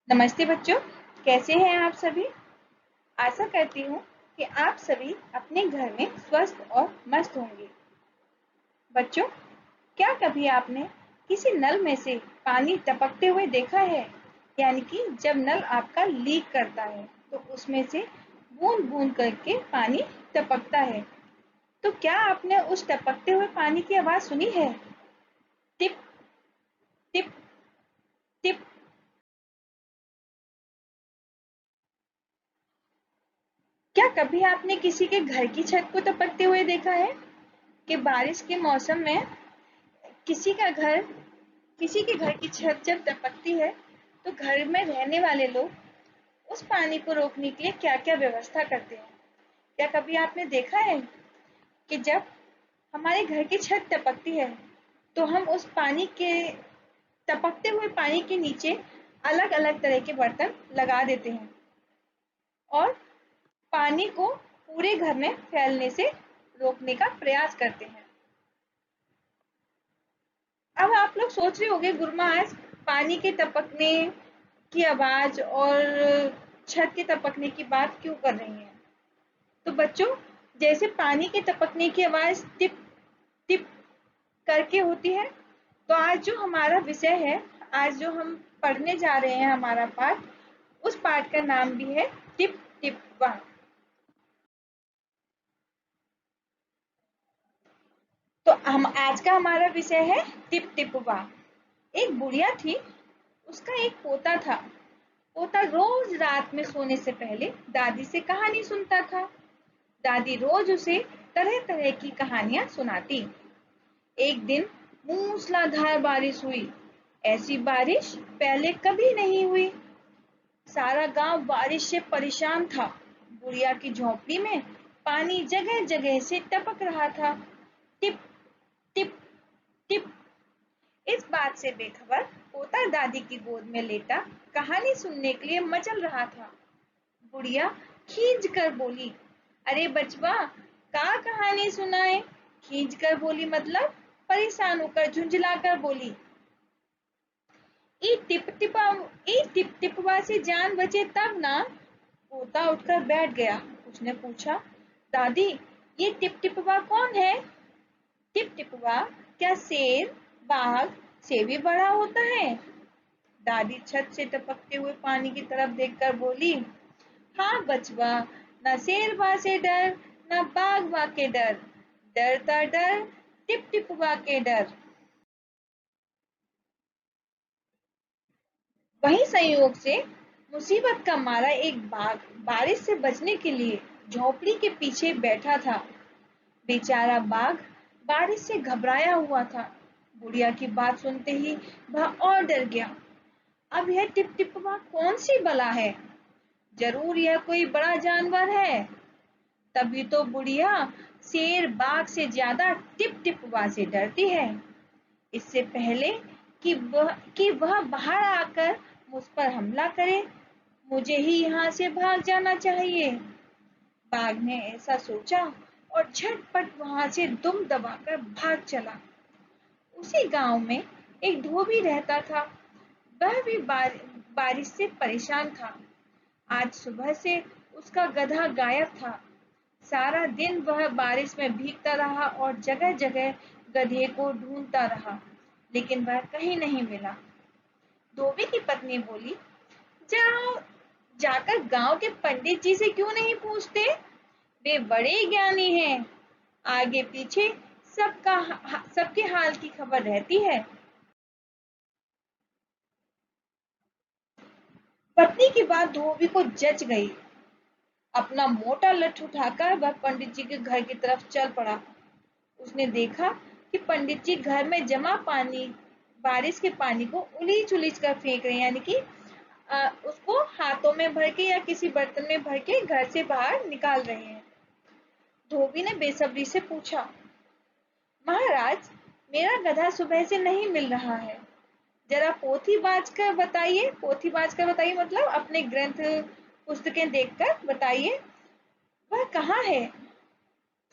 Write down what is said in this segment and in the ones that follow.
नमस्ते बच्चों, कैसे हैं आप सभी। आशा करती हूँ कि आप सभी अपने घर में स्वस्थ और मस्त होंगे। बच्चों, क्या कभी आपने किसी नल में से पानी टपकते हुए देखा है? यानी कि जब नल आपका लीक करता है तो उसमें से बूंद बूंद करके पानी टपकता है। तो क्या आपने उस टपकते हुए पानी की आवाज सुनी है? Tip tip tip. क्या कभी आपने किसी के घर की छत को टपकते हुए देखा है कि बारिश के मौसम में किसी का घर किसी के घर की छत जब टपकती है तो घर में रहने वाले लोग उस पानी को रोकने के लिए क्या-क्या व्यवस्था करते हैं? क्या कभी आपने देखा है कि जब हमारे घर की छत टपकती है तो हम उस पानी के टपकते हुए पानी के नीचे अलग-अलग तरह के बर्तन लगा देते हैं और पानी को पूरे घर में फैलने से रोकने का प्रयास करते हैं। अब आप लोग सोच रहे होंगे गुरमा आज पानी के टपकने की आवाज और छत के टपकने की बात क्यों कर रही हैं? तो बच्चों, जैसे पानी के टपकने की आवाज टिप टिप करके होती है, तो आज जो हमारा विषय है, आज जो हम पढ़ने जा रहे हैं हमारा पाठ, उस पाठ का नाम भी है टिप टिप वा। तो हम आज का हमारा विषय है टिप टिप वा। एक बुढ़िया थी, उसका एक पोता था। पोता रोज रात में सोने से पहले दादी से कहानी सुनता था। दादी रोज उसे तरह तरह की कहानियां सुनाती। एक दिन मूसलाधार बारिश हुई। ऐसी बारिश पहले कभी नहीं हुई। सारा गांव बारिश से परेशान था। बुढ़िया की झोंपड़ी में पानी जगह जगह से टपक रहा था। Tip tip tip. इस बात से बेखबर पोता दादी की गोद में लेटा कहानी सुनने के लिए मचल रहा था। बुढ़िया खींच कर बोली, अरे बचवा, का कहानी सुनाए? खींच कर बोली मतलब परेशान होकर झुंझला कर बोली, ई टिप टिपवा से जान बचे तब ना। पोता उठकर बैठ गया। उसने पूछा, दादी, ये टिप टिपवा कौन है? टिप टिपवा क्या शेर, बाघ से भी बड़ा होता है? दादी छत से टपकते हुए पानी की तरफ देखकर बोली, हाँ बचवा, न शेरवा से डर, न बाघवा के डर, डरता डर टिप टिपवा के डर। वही संयोग से मुसीबत का मारा एक बाघ बारिश से बचने के लिए झोपड़ी के पीछे बैठा था। बेचारा बाघ बारिश से घबराया हुआ था। बुढ़िया की बात सुनते ही वह और डर गया। अब यह टिप टिपवा कौन सी बला है? जरूर यह कोई बड़ा जानवर है। तभी तो बुढ़िया शेर बाघ से ज्यादा टिप टिपवा से डरती है। इससे पहले कि वह बाहर आकर मुझ पर हमला करे, मुझे ही यहाँ से भाग जाना चाहिए। बाघ ने ऐसा सोचा और झटपट वहां से दुम दबाकर भाग चला। उसी गांव में एक धोबी रहता था। वह भी बारिश से परेशान था। आज सुबह से उसका गधा गायब था। सारा दिन वह बारिश में भीगता रहा और जगह जगह गधे को ढूंढता रहा, लेकिन वह कहीं नहीं मिला। धोबी की पत्नी बोली, जाओ, जाकर गांव के पंडित जी से क्यों नहीं पूछते? वे बड़े ज्ञानी हैं। आगे पीछे सबके हाल की खबर रहती है। पत्नी की बात धोबी को जच गई। अपना मोटा लठ उठाकर वह पंडित जी के घर की तरफ चल पड़ा। उसने देखा कि पंडित जी घर में जमा पानी, बारिश के पानी को उलीच उलीच कर फेंक रहे हैं, यानी कि उसको हाथों में भर के या किसी बर्तन में भर के घर से बाहर निकाल रहे हैं। धोबी ने बेसब्री से पूछा, महाराज, मेरा गधा सुबह से नहीं मिल रहा है। जरा पोथी बाज कर बताइए। पोथी बाज कर बताइए मतलब अपने ग्रंथ पुस्तकें देखकर बताइए, वह कहाँ है?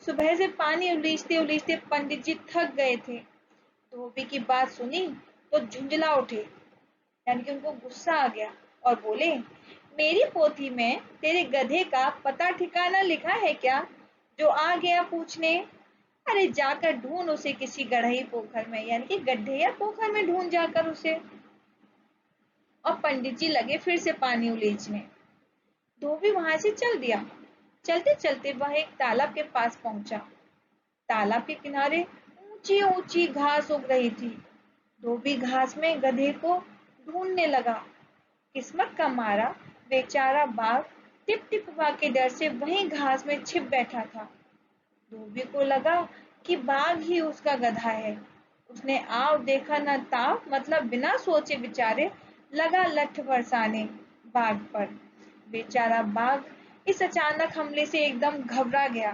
सुबह से पानी उलीचते उलीचते पंडित जी थक गए थे। धोबी की बात सुनी तो झुंझला उठे, यानी कि उनको गुस्सा आ गया और बोले, मेरी पोथी में तेरे गधे का पता ठिकाना लिखा है क्या, जो आ गया पूछने? अरे जाकर ढूंढ उसे किसी गढ़ई पोखर में, यानी कि गड्ढे या पोखर में ढूंढ जाकर उसे। और पंडित जी लगे फिर से पानी उलीचने। धोबी वहां से चल दिया। चलते चलते वह एक तालाब के पास पहुंचा। तालाब के किनारे ऊंची ऊंची घास उग रही थी। धोबी घास में गधे को ढूंढने लगा। किस्मत का मारा बेचारा बाघ टिप टिपवा के डर से वहीं घास में छिप बैठा था। धोबी को लगा कि बाघ ही उसका गधा है। उसने आव देखा न ताव, मतलब बिना सोचे विचारे लगा लठ बरसाने बाघ पर। बेचारा बाघ इस अचानक हमले से एकदम घबरा गया।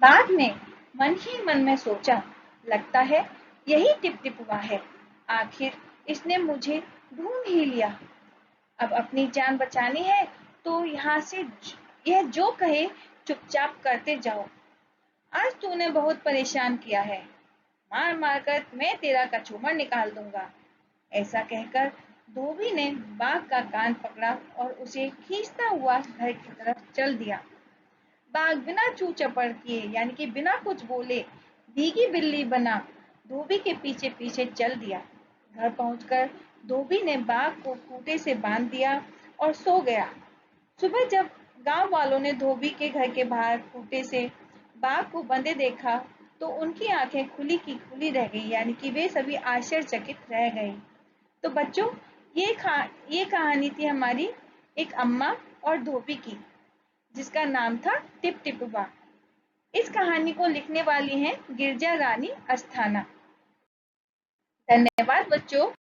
बाघ ने मन ही मन में सोचा, लगता है यही टिपटिपुआ है। आखिर इसने मुझे ढूंढ ही लिया। अब अपनी जान बचानी है तो यहाँ से यह जो कहे चुपचाप करते जाओ। आज तूने बहुत परेशान किया है, मार मार कर मैं तेरा कचूमर निकाल दूंगा। ऐसा कहकर धोबी ने बाघ का कान पकड़ा और उसे खींचता हुआ घर की तरफ चल दिया। बाघ बिना चू चपड़ किए, यानी कि बिना कुछ बोले, भीगी बिल्ली बना धोबी के पीछे पीछे चल दिया। घर पहुंचकर धोबी ने बाघ को खूंटे से बांध दिया और सो गया। सुबह जब गांव वालों ने धोबी के घर के बाहर खूंटे से बाघ को बंधे देखा तो उनकी आंखें खुली की खुली रह गई, यानी कि वे सभी आश्चर्यचकित रह गए। तो बच्चों, ये कहानी थी हमारी एक अम्मा और धोबी की, जिसका नाम था टिप टिपुआ। इस कहानी को लिखने वाली हैं गिरजा रानी अस्थाना। धन्यवाद बच्चों।